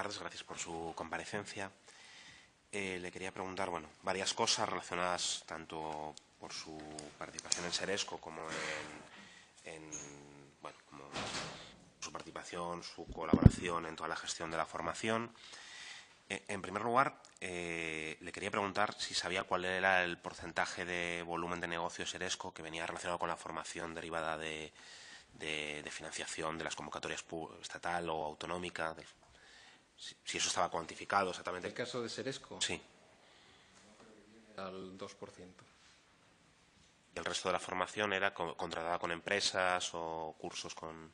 tardes, gracias por su comparecencia. Le quería preguntar, varias cosas relacionadas tanto por su participación en Seresco como como su participación, su colaboración en toda la gestión de la formación. En primer lugar, le quería preguntar si sabía cuál era el porcentaje de volumen de negocio Seresco que venía relacionado con la formación derivada de financiación de las convocatorias estatal o autonómica. Si eso estaba cuantificado exactamente. ¿El caso de Seresco? Sí. Al 2%. ¿Y el resto de la formación era contratada con empresas o cursos con...?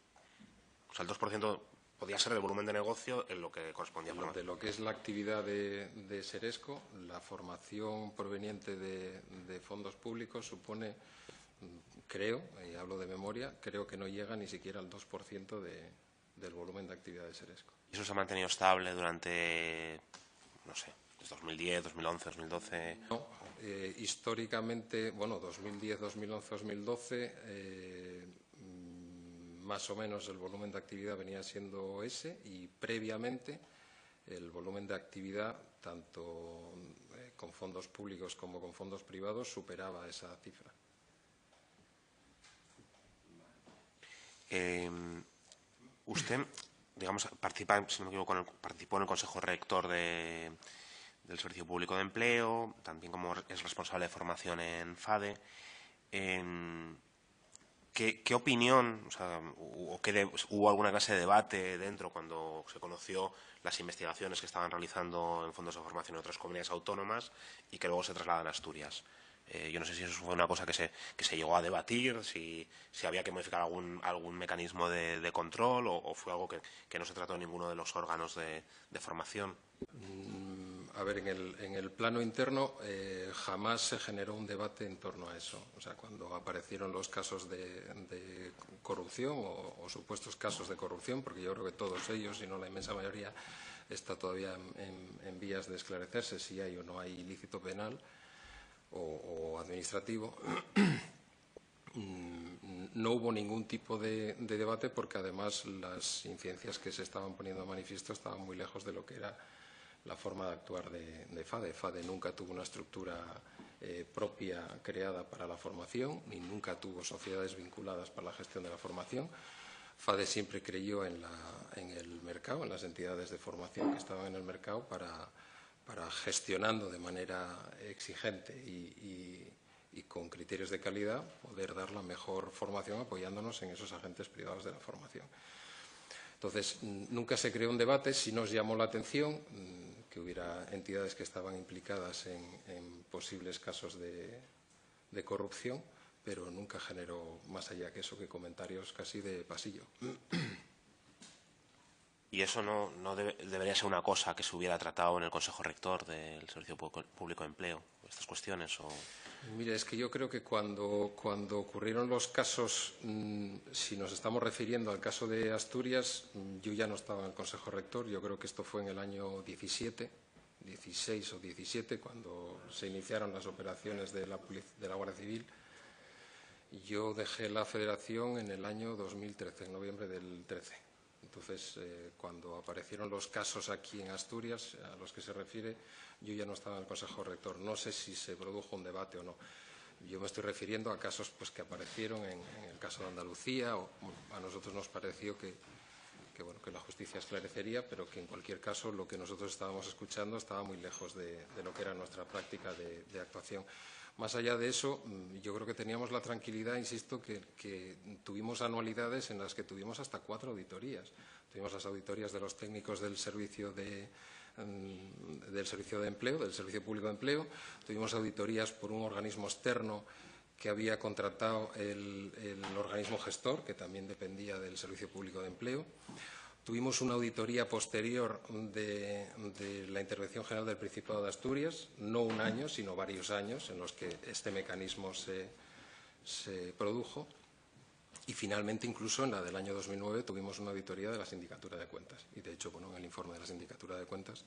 O sea, el 2% podía ser del volumen de negocio en lo que correspondía a formación. De lo que es la actividad de Seresco, la formación proveniente de fondos públicos supone, creo, y hablo de memoria, creo que no llega ni siquiera al 2% del volumen de actividad de Seresco. ¿Y eso se ha mantenido estable durante, no sé, desde 2010, 2011, 2012? No, históricamente, 2010, 2011, 2012, más o menos el volumen de actividad venía siendo ese y previamente el volumen de actividad, tanto con fondos públicos como con fondos privados, superaba esa cifra. Usted, digamos, participa, si no me equivoco, participó en el Consejo Rector del Servicio Público de Empleo, también como es responsable de formación en FADE. ¿Qué opinión, hubo alguna clase de debate dentro cuando se conoció las investigaciones que estaban realizando en fondos de formación en otras comunidades autónomas y que luego se trasladan a Asturias? Yo no sé si eso fue una cosa que se llegó a debatir, si había que modificar algún mecanismo de control o fue algo que no se trató en ninguno de los órganos de formación. A ver, en el plano interno jamás se generó un debate en torno a eso. O sea, cuando aparecieron los casos de corrupción o supuestos casos de corrupción, porque yo creo que todos ellos, si no la inmensa mayoría, está todavía en vías de esclarecerse si hay o no hay ilícito penal o administrativo, no hubo ningún tipo de debate porque además las incidencias que se estaban poniendo de manifiesto estaban muy lejos de lo que era la forma de actuar de FADE. FADE nunca tuvo una estructura propia creada para la formación, ni nunca tuvo sociedades vinculadas para la gestión de la formación. FADE siempre creyó en el mercado, en las entidades de formación que estaban en el mercado para gestionando de manera exigente y con criterios de calidad poder dar la mejor formación apoyándonos en esos agentes privados de la formación. Entonces, nunca se creó un debate, sí nos llamó la atención que hubiera entidades que estaban implicadas en posibles casos de corrupción, pero nunca generó más allá que eso, que comentarios casi de pasillo. ¿Y eso no debería ser una cosa que se hubiera tratado en el Consejo Rector del Servicio Público de Empleo, estas cuestiones? Mire, es que yo creo que cuando ocurrieron los casos, si nos estamos refiriendo al caso de Asturias, yo ya no estaba en el Consejo Rector, yo creo que esto fue en el año 16 o 17, cuando se iniciaron las operaciones de la Guardia Civil. Yo dejé la Federación en el año 2013, en noviembre del 13. Entonces, cuando aparecieron los casos aquí en Asturias, a los que se refiere, yo ya no estaba en el Consejo Rector. No sé si se produjo un debate o no. Yo me estoy refiriendo a casos que aparecieron en el caso de Andalucía. A nosotros nos pareció que la justicia esclarecería, pero que en cualquier caso lo que nosotros estábamos escuchando estaba muy lejos de lo que era nuestra práctica de actuación. Más allá de eso, yo creo que teníamos la tranquilidad, insisto, que tuvimos anualidades en las que tuvimos hasta 4 auditorías. Tuvimos las auditorías de los técnicos del Servicio de Empleo, del Servicio Público de Empleo. Tuvimos auditorías por un organismo externo que había contratado el organismo gestor, que también dependía del Servicio Público de Empleo. Tuvimos una auditoría posterior de la Intervención General del Principado de Asturias, no un año, sino varios años en los que este mecanismo se produjo. Y finalmente, incluso en la del año 2009, tuvimos una auditoría de la Sindicatura de Cuentas. Y, de hecho, en el informe de la Sindicatura de Cuentas,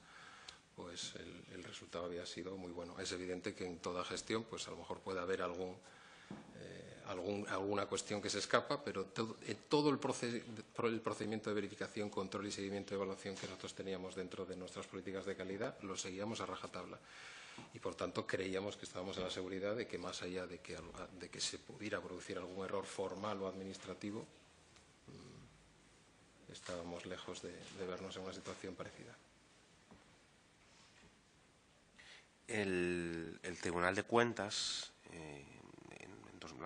pues el resultado había sido muy bueno. Es evidente que en toda gestión, pues a lo mejor puede haber algún alguna cuestión que se escapa, pero todo el procedimiento de verificación, control y seguimiento de evaluación que nosotros teníamos dentro de nuestras políticas de calidad lo seguíamos a rajatabla. Y, por tanto, creíamos que estábamos en la seguridad de que, más allá de que se pudiera producir algún error formal o administrativo, estábamos lejos de vernos en una situación parecida. El Tribunal de Cuentas,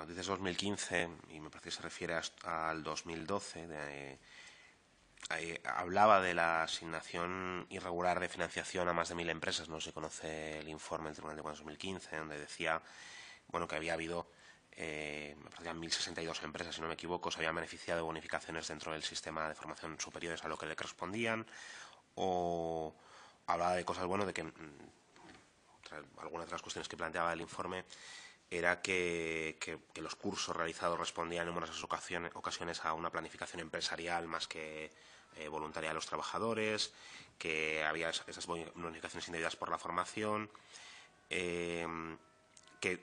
dices 2015, y me parece que se refiere al 2012, hablaba de la asignación irregular de financiación a más de 1000 empresas. No se conoce el informe del Tribunal de Cuentas 2015, donde decía que había habido, me parecían 1062 empresas, si no me equivoco, se habían beneficiado de bonificaciones dentro del sistema de formación superiores a lo que le correspondían, o hablaba de cosas, de que algunas de las cuestiones que planteaba el informe era que los cursos realizados respondían en numerosas ocasiones a una planificación empresarial más que voluntaria de los trabajadores, que había esas bonificaciones indebidas por la formación, que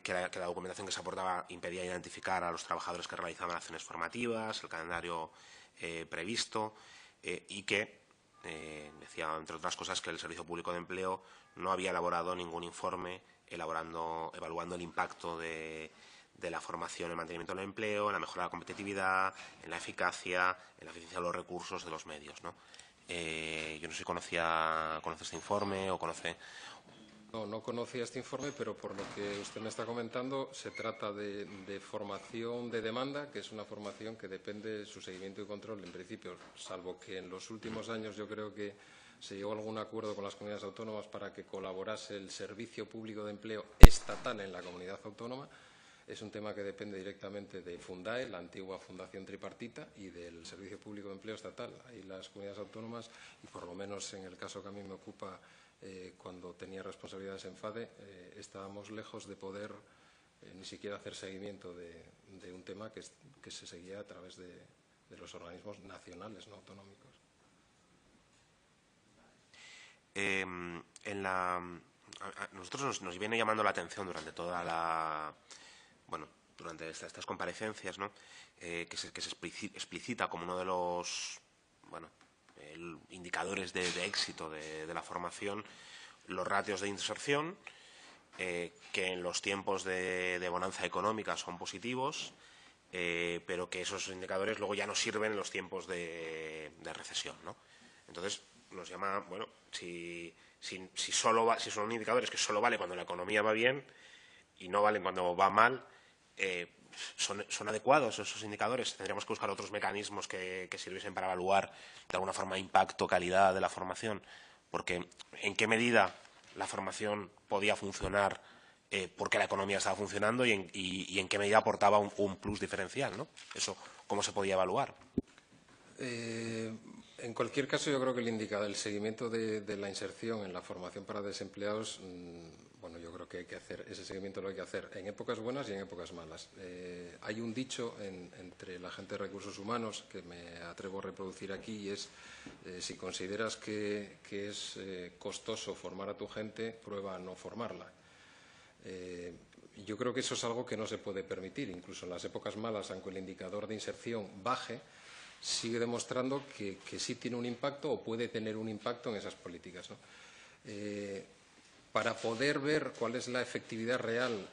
la documentación que se aportaba impedía identificar a los trabajadores que realizaban acciones formativas, el calendario previsto, y que decía, entre otras cosas, que el Servicio Público de Empleo no había elaborado ningún informe evaluando el impacto de la formación en el mantenimiento del empleo, en la mejora de la competitividad, en la eficacia, en la eficiencia de los recursos de los medios, ¿no? Yo no sé si conoce este informe o conoce... No conocía este informe, pero por lo que usted me está comentando, se trata de formación de demanda, que es una formación que depende de su seguimiento y control, en principio, salvo que en los últimos años yo creo que se llegó a algún acuerdo con las comunidades autónomas para que colaborase el Servicio Público de Empleo estatal en la comunidad autónoma. Es un tema que depende directamente de Fundae, la antigua Fundación Tripartita, y del Servicio Público de Empleo estatal. Ahí las comunidades autónomas, y por lo menos en el caso que a mí me ocupa, cuando tenía responsabilidades en FADE, estábamos lejos de poder ni siquiera hacer seguimiento de un tema que se seguía a través de los organismos nacionales, no autonómicos. Nosotros nos viene llamando la atención durante durante estas comparecencias, ¿no? Que se explicita como uno de los indicadores de éxito de la formación los ratios de inserción, que en los tiempos de bonanza económica son positivos, pero que esos indicadores luego ya no sirven en los tiempos de recesión, ¿no? Entonces, nos llama, si son indicadores que solo valen cuando la economía va bien y no valen cuando va mal, ¿son adecuados esos indicadores? Tendríamos que buscar otros mecanismos que sirviesen para evaluar de alguna forma impacto, calidad de la formación, porque ¿en qué medida la formación podía funcionar porque la economía estaba funcionando y en qué medida aportaba un plus diferencial, ¿no? Eso, ¿cómo se podía evaluar? En cualquier caso, yo creo que el seguimiento de la inserción en la formación para desempleados, yo creo que hay que hacer ese seguimiento, lo hay que hacer en épocas buenas y en épocas malas. Hay un dicho entre la gente de recursos humanos que me atrevo a reproducir aquí, y es: si consideras que es costoso formar a tu gente, prueba a no formarla. Yo creo que eso es algo que no se puede permitir. Incluso en las épocas malas, aunque el indicador de inserción baje, sigue demostrando que sí tiene un impacto o puede tener un impacto en esas políticas, ¿no? Para poder ver cuál es la efectividad real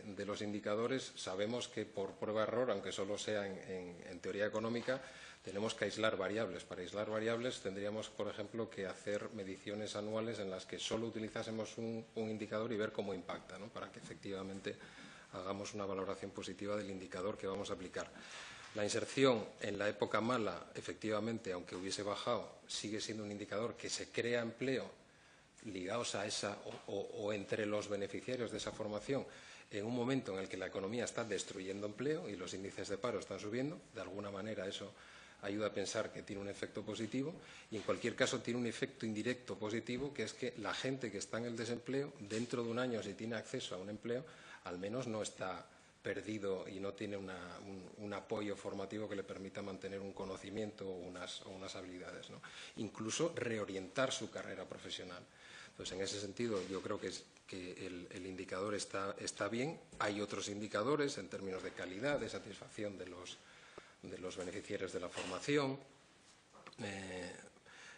de los indicadores, sabemos que por prueba-error, aunque solo sea en teoría económica, tenemos que aislar variables. Para aislar variables tendríamos, por ejemplo, que hacer mediciones anuales en las que solo utilizásemos un indicador y ver cómo impacta, ¿no? Para que efectivamente hagamos una valoración positiva del indicador que vamos a aplicar. La inserción en la época mala, efectivamente, aunque hubiese bajado, sigue siendo un indicador que se crea empleo ligados a esa o entre los beneficiarios de esa formación en un momento en el que la economía está destruyendo empleo y los índices de paro están subiendo. De alguna manera eso ayuda a pensar que tiene un efecto positivo, y en cualquier caso tiene un efecto indirecto positivo, que es que la gente que está en el desempleo, dentro de un año, si tiene acceso a un empleo, al menos no está perdido y no tiene un apoyo formativo que le permita mantener un conocimiento o unas habilidades, ¿no? Incluso reorientar su carrera profesional. Entonces, en ese sentido, yo creo que el indicador está bien. Hay otros indicadores en términos de calidad, de satisfacción de los beneficiarios de la formación.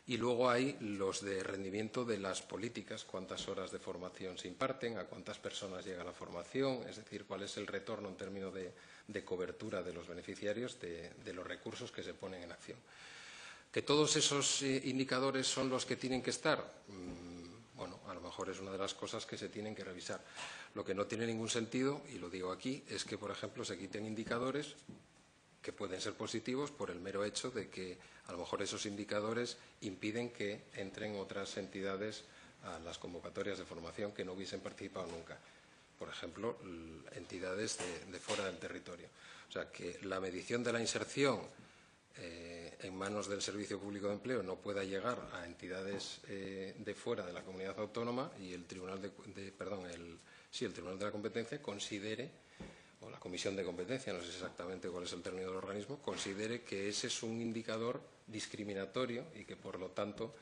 Y luego hay los de rendimiento de las políticas, cuántas horas de formación se imparten, a cuántas personas llega la formación, es decir, cuál es el retorno en términos de cobertura de los beneficiarios de los recursos que se ponen en acción. ¿Que todos esos indicadores son los que tienen que estar? Bueno, a lo mejor es una de las cosas que se tienen que revisar. Lo que no tiene ningún sentido, y lo digo aquí, es que, por ejemplo, se quiten indicadores que pueden ser positivos por el mero hecho de que a lo mejor esos indicadores impiden que entren otras entidades a las convocatorias de formación que no hubiesen participado nunca. Por ejemplo, entidades de fuera del territorio. O sea, que la medición de la inserción en manos del Servicio Público de Empleo no pueda llegar a entidades de fuera de la comunidad autónoma y el Tribunal el Tribunal de la Competencia considere, o la Comisión de Competencia, no sé exactamente cuál es el término del organismo, considere que ese es un indicador discriminatorio y que, por lo tanto,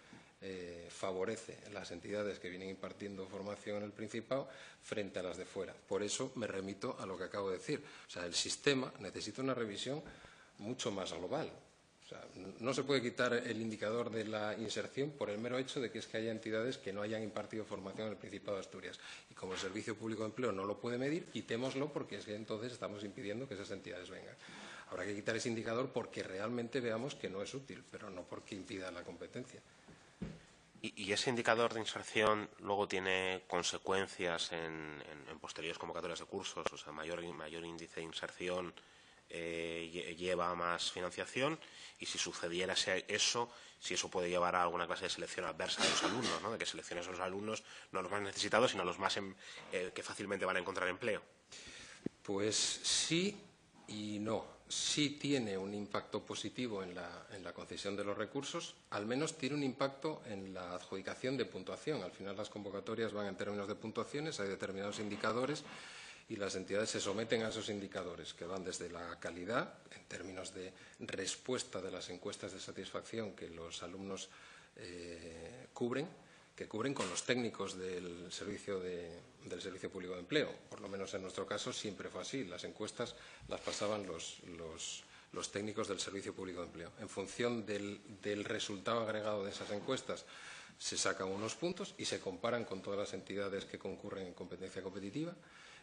favorece las entidades que vienen impartiendo formación en el Principado frente a las de fuera. Por eso me remito a lo que acabo de decir. O sea, el sistema necesita una revisión mucho más global. O sea, no se puede quitar el indicador de la inserción por el mero hecho de que es que haya entidades que no hayan impartido formación en el Principado de Asturias. Y como el Servicio Público de Empleo no lo puede medir, quitémoslo porque es que entonces estamos impidiendo que esas entidades vengan. Habrá que quitar ese indicador porque realmente veamos que no es útil, pero no porque impida la competencia. ¿Y ese indicador de inserción luego tiene consecuencias en posteriores convocatorias de cursos? O sea, mayor índice de inserción lleva a más financiación, y si sucediera eso, si eso puede llevar a alguna clase de selección adversa de los alumnos, ¿no? De que selecciones a los alumnos no los más necesitados, sino a los más que fácilmente van a encontrar empleo. Pues sí y no. Sí tiene un impacto positivo en la concesión de los recursos, al menos tiene un impacto en la adjudicación de puntuación. Al final las convocatorias van en términos de puntuaciones, hay determinados indicadores y las entidades se someten a esos indicadores que van desde la calidad, en términos de respuesta de las encuestas de satisfacción que los alumnos que cubren con los técnicos del Servicio Público de Empleo. Por lo menos en nuestro caso siempre fue así. Las encuestas las pasaban los técnicos del Servicio Público de Empleo. En función del resultado agregado de esas encuestas se sacan unos puntos y se comparan con todas las entidades que concurren en competencia competitiva,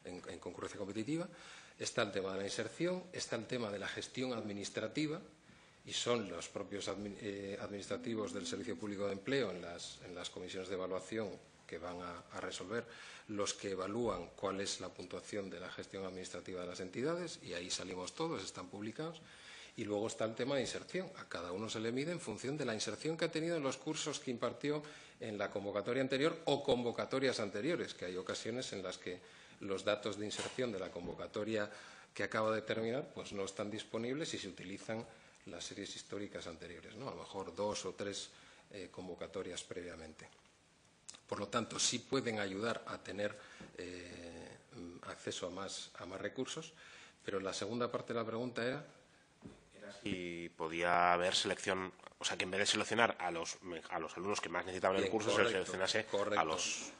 en concurrencia competitiva. Está el tema de la inserción, está el tema de la gestión administrativa, y son los propios administrativos del Servicio Público de Empleo en las comisiones de evaluación que van a resolver los que evalúan cuál es la puntuación de la gestión administrativa de las entidades, y ahí salimos todos, están publicados. Y luego está el tema de inserción. A cada uno se le mide en función de la inserción que ha tenido en los cursos que impartió en la convocatoria anterior o convocatorias anteriores, que hay ocasiones en las que los datos de inserción de la convocatoria que acaba de terminar pues no están disponibles y se utilizan las series históricas anteriores, ¿no? A lo mejor 2 o 3 convocatorias previamente. Por lo tanto, sí pueden ayudar a tener acceso a más recursos, pero la segunda parte de la pregunta era si podía haber selección, o sea, que en vez de seleccionar a los alumnos que más necesitaban el curso, se seleccionase a los...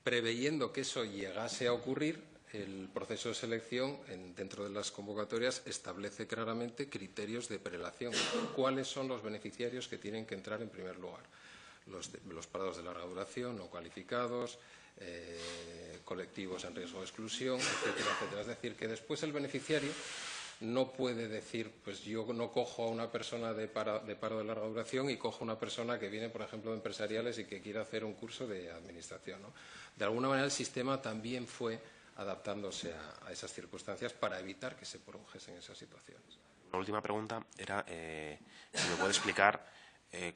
Preveyendo que eso llegase a ocurrir, el proceso de selección dentro de las convocatorias establece claramente criterios de prelación. ¿Cuáles son los beneficiarios que tienen que entrar en primer lugar? Los parados de larga duración, no cualificados, colectivos en riesgo de exclusión, etcétera, etcétera. Es decir, que después el beneficiario no puede decir, pues yo no cojo a una persona de paro de larga duración y cojo a una persona que viene, por ejemplo, de empresariales y que quiere hacer un curso de administración, ¿no? De alguna manera el sistema también fue adaptándose a esas circunstancias para evitar que se produjesen esas situaciones. La última pregunta era si me puede explicar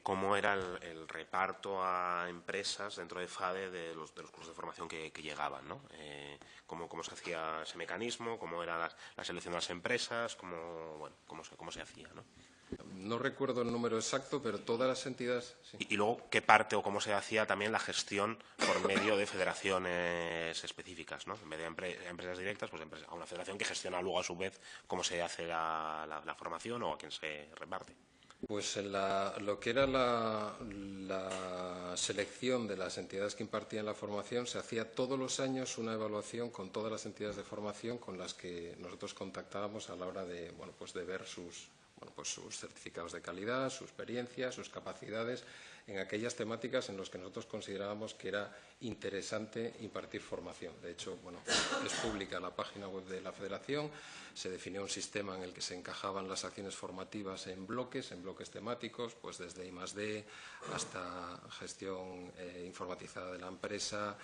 cómo era el reparto a empresas dentro de FADE de los cursos de formación que llegaban, ¿no? Cómo se hacía ese mecanismo, cómo era la selección de las empresas, cómo se hacía, ¿no? No recuerdo el número exacto, pero todas las entidades... Sí. Y luego, ¿qué parte o cómo se hacía también la gestión por medio de federaciones específicas, ¿no? En vez de empresas directas, pues a una federación que gestiona luego a su vez cómo se hace la formación o a quién se reparte? Pues en lo que era la selección de las entidades que impartían la formación, se hacía todos los años una evaluación con todas las entidades de formación con las que nosotros contactábamos a la hora de, pues de ver sus certificados de calidad, su experiencia, sus capacidades en aquellas temáticas en las que nosotros considerábamos que era interesante impartir formación. De hecho, es pública la página web de la Federación, se definió un sistema en el que se encajaban las acciones formativas en bloques temáticos, pues desde I+D hasta gestión informatizada de la empresa,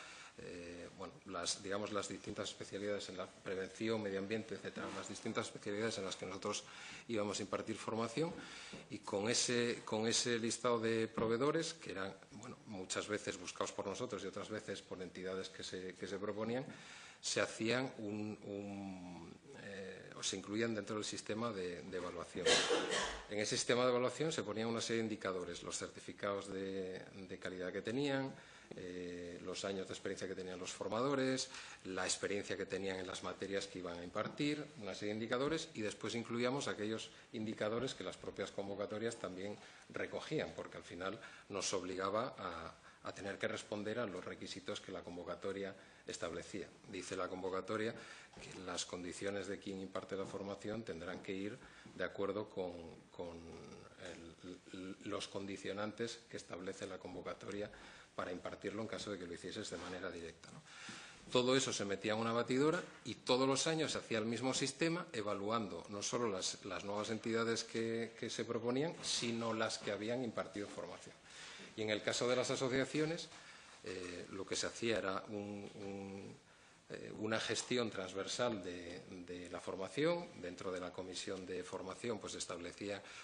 las distintas especialidades en la prevención, medio ambiente, etcétera, las distintas especialidades en las que nosotros íbamos a impartir formación, y con ese listado de proveedores, que eran muchas veces buscados por nosotros y otras veces por entidades que se proponían, se hacían se incluían dentro del sistema de evaluación. En ese sistema de evaluación se ponían una serie de indicadores, los certificados de calidad que tenían, los años de experiencia que tenían los formadores, la experiencia que tenían en las materias que iban a impartir, una serie de indicadores, y después incluíamos aquellos indicadores que las propias convocatorias también recogían, porque al final nos obligaba a tener que responder a los requisitos que la convocatoria establecía. Dice la convocatoria que las condiciones de quien imparte la formación tendrán que ir de acuerdo con los condicionantes que establece la convocatoria para impartirlo en caso de que lo hicieses de manera directa, ¿no? Todo eso se metía en una batidora y todos los años se hacía el mismo sistema, evaluando no solo las nuevas entidades que se proponían, sino las que habían impartido formación. Y en el caso de las asociaciones, lo que se hacía era una gestión transversal de la formación. Dentro de la comisión de formación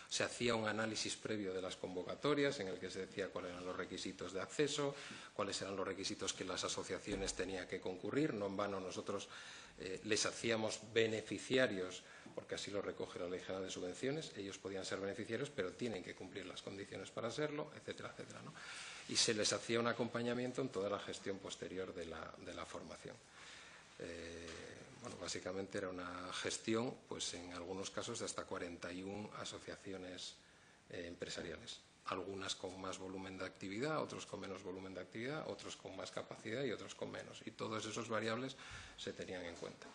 se hacía un análisis previo de las convocatorias en el que se decía cuáles eran los requisitos de acceso, cuáles eran los requisitos que las asociaciones tenían que concurrir. No en vano nosotros les hacíamos beneficiarios, porque así lo recoge la Ley General de Subvenciones. Ellos podían ser beneficiarios, pero tienen que cumplir las condiciones para serlo, etcétera, etcétera, ¿no? Y se les hacía un acompañamiento en toda la gestión posterior de la formación. Básicamente era una gestión, pues en algunos casos, de hasta 41 asociaciones empresariales. Algunas con más volumen de actividad, otros con menos volumen de actividad, otros con más capacidad y otros con menos. Y todos esos variables se tenían en cuenta.